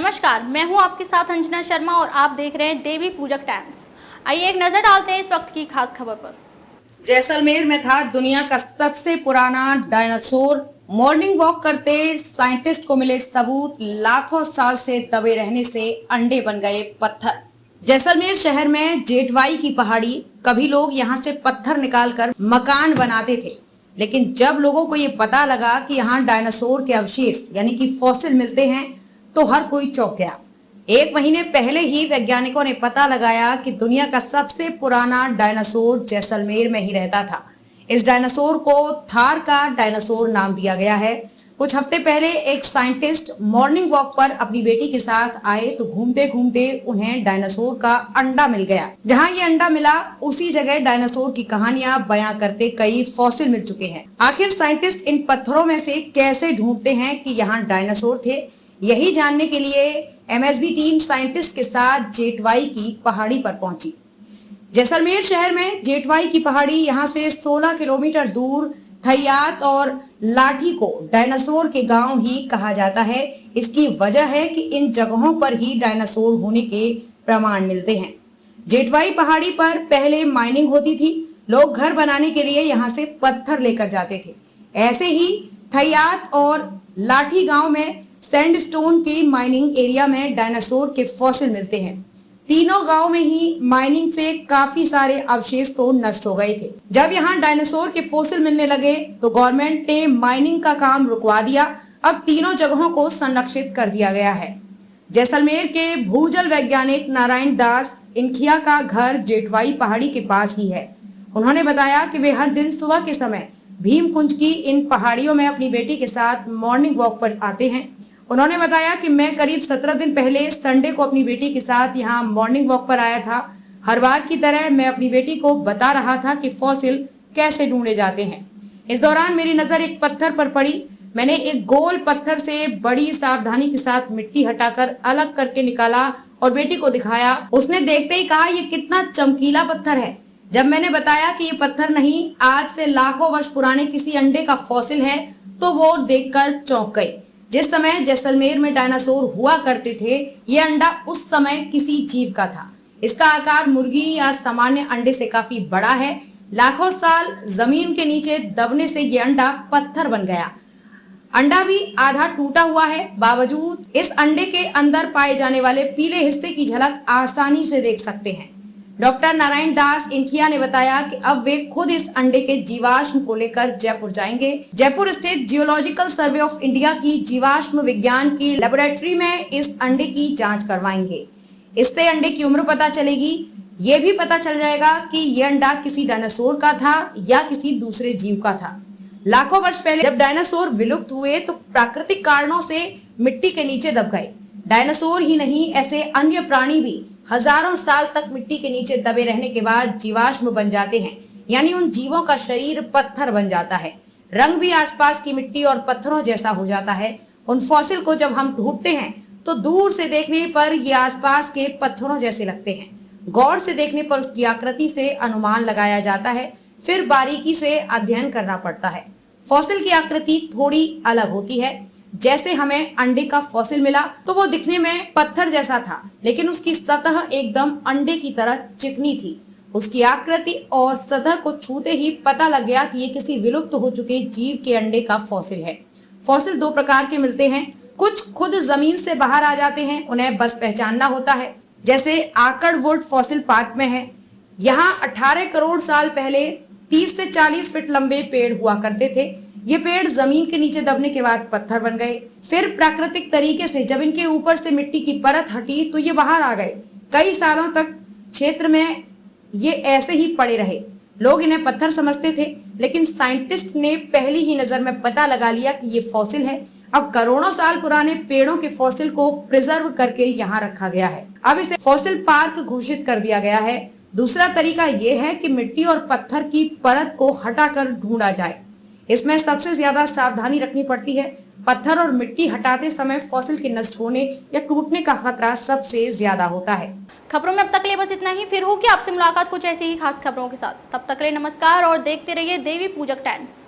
नमस्कार, मैं हूं आपके साथ अंजना शर्मा और आप देख रहे हैं देवी पूजक टाइम्स। आइए एक नजर डालते हैं इस वक्त की खास खबर पर। जैसलमेर में था दुनिया का सबसे पुराना डायनासोर। मॉर्निंग वॉक करते साइंटिस्ट को मिले सबूत, लाखों साल से दबे रहने से अंडे बन गए पत्थर। जैसलमेर शहर में जेठवाई की पहाड़ी, कभी लोग यहाँ से पत्थर निकालकर मकान बनाते थे, लेकिन जब लोगों को ये पता लगा कि यहाँ डायनासोर के अवशेष यानी कि फॉसिल मिलते हैं तो हर कोई चौंक गया। एक महीने पहले ही वैज्ञानिकों ने पता लगाया कि दुनिया का सबसे पुराना डायनासोर जैसलमेर में ही रहता था। इस डायनासोर को थार का डायनासोर नाम दिया गया है। कुछ हफ्ते पहले एक साइंटिस्ट मॉर्निंग वॉक पर अपनी बेटी के साथ आए तो घूमते घूमते उन्हें डायनासोर का अंडा मिल गया। जहां ये अंडा मिला उसी जगह डायनासोर की कहानियां बयां करते कई फॉसिल मिल चुके हैं। आखिर साइंटिस्ट इन पत्थरों में से कैसे ढूंढते हैं कि यहाँ डायनासोर थे, यही जानने के लिए एमएसबी टीम साइंटिस्ट के साथ जेठवाई की पहाड़ी पर पहुंची। जैसलमेर शहर में जेठवाई की पहाड़ी यहाँ से 16 किलोमीटर दूर थैयात और लाठी को डायनासोर के गांव ही कहा जाता है। इसकी वजह है कि इन जगहों पर ही डायनासोर होने के प्रमाण मिलते हैं। जेठवाई पहाड़ी पर पहले माइनिंग होती थी। लोग घर बनाने के लिए यहाँ से पत्थर लेकर जाते थे। ऐसे ही थैयात और लाठी गांव में सैंडस्टोन के माइनिंग एरिया में डायनासोर के फॉसिल मिलते हैं। तीनों गांव में ही माइनिंग से काफी सारे अवशेष तो नष्ट हो गए थे। जब यहाँ डायनासोर के फॉसिल मिलने लगे तो गवर्नमेंट ने माइनिंग का काम रुकवा दिया। अब तीनों जगहों को संरक्षित कर दिया गया है। जैसलमेर के भूजल वैज्ञानिक नारायण दास इनखिया का घर जेठवाई पहाड़ी के पास ही है। उन्होंने बताया कि वे हर दिन सुबह के समय भीमकुंज की इन पहाड़ियों में अपनी बेटी के साथ मॉर्निंग वॉक पर आते हैं। उन्होंने बताया कि मैं करीब 17 दिन पहले संडे को अपनी बेटी के साथ यहाँ मॉर्निंग वॉक पर आया था। हर बार की तरह मैं अपनी बेटी को बता रहा था कि फॉसिल कैसे ढूंढे जाते हैं। इस दौरान मेरी नजर एक पत्थर पर पड़ी। मैंने एक गोल पत्थर से बड़ी सावधानी के साथ मिट्टी हटाकर अलग करके निकाला और बेटी को दिखाया। उसने देखते ही कहा, ये कितना चमकीला पत्थर है। जब मैंने बताया कि ये पत्थर नहीं, आज से लाखों वर्ष पुराने किसी अंडे का फॉसिल है, तो वो देखकर चौंक गई। जिस समय जैसलमेर में डायनासोर हुआ करते थे, ये अंडा उस समय किसी जीव का था। इसका आकार मुर्गी या सामान्य अंडे से काफी बड़ा है। लाखों साल जमीन के नीचे दबने से ये अंडा पत्थर बन गया। अंडा भी आधा टूटा हुआ है। बावजूद इस अंडे के अंदर पाए जाने वाले पीले हिस्से की झलक आसानी से देख सकते हैं। डॉक्टर नारायण दास इनखिया ने बताया कि अब वे खुद इस अंडे के जीवाश्म को लेकर जयपुर जाएंगे। जयपुर स्थित जियोलॉजिकल सर्वे ऑफ इंडिया की जीवाश्म विज्ञान की लेबोरेटरी में इस अंडे की जांच करवाएंगे। इससे अंडे की उम्र पता चलेगी। ये भी पता चल जाएगा कि यह अंडा किसी डायनासोर का था या किसी दूसरे जीव का था। लाखों वर्ष पहले जब डायनासोर विलुप्त हुए तो प्राकृतिक कारणों से मिट्टी के नीचे दब गए। डायनासोर ही नहीं, ऐसे अन्य प्राणी भी हजारों साल तक मिट्टी के नीचे दबे रहने के बाद जीवाश्म बन जाते हैं, यानी उन जीवों का शरीर पत्थर बन जाता है। रंग भी आसपास की मिट्टी और पत्थरों जैसा हो जाता है। उन फॉसिल को जब हम ढूंढते हैं तो दूर से देखने पर ये आसपास के पत्थरों जैसे लगते हैं। गौर से देखने पर उसकी आकृति से अनुमान लगाया जाता है, फिर बारीकी से अध्ययन करना पड़ता है। फॉसिल की आकृति थोड़ी अलग होती है। जैसे हमें अंडे का फॉसिल मिला तो वो दिखने में पत्थर जैसा था, लेकिन उसकी सतह एकदम अंडे की तरह चिकनी थी। उसकी आकृति और सतह को छूते ही पता लग गया कि ये किसी विलुप्त हो चुके जीव के अंडे का फॉसिल है। फॉसिल दो प्रकार के मिलते हैं। कुछ खुद जमीन से बाहर आ जाते हैं, उन्हें बस पहचानना होता है। जैसे आकड़वुड फॉसिल पार्क में है। यहाँ 18 करोड़ साल पहले 30 से 40 फीट लंबे पेड़ हुआ करते थे। ये पेड़ जमीन के नीचे दबने के बाद पत्थर बन गए। फिर प्राकृतिक तरीके से जब इनके ऊपर से मिट्टी की परत हटी तो ये बाहर आ गए। कई सालों तक क्षेत्र में ये ऐसे ही पड़े रहे। लोग इन्हें पत्थर समझते थे, लेकिन साइंटिस्ट ने पहली ही नजर में पता लगा लिया कि ये फॉसिल है। अब करोड़ों साल पुराने पेड़ों के फॉसिल को प्रिजर्व करके यहाँ रखा गया है। अब इसे फॉसिल पार्क घोषित कर दिया गया है। दूसरा तरीका ये है कि मिट्टी और पत्थर की परत को हटाकर ढूंढा जाए। इसमें सबसे ज्यादा सावधानी रखनी पड़ती है। पत्थर और मिट्टी हटाते समय फॉसिल के नष्ट होने या टूटने का खतरा सबसे ज्यादा होता है। खबरों में अब तक के लिए बस इतना ही। फिर होगी आपसे मुलाकात कुछ ऐसी ही खास खबरों के साथ। तब तक के लिए नमस्कार और देखते रहिए देवी पूजक टाइम्स।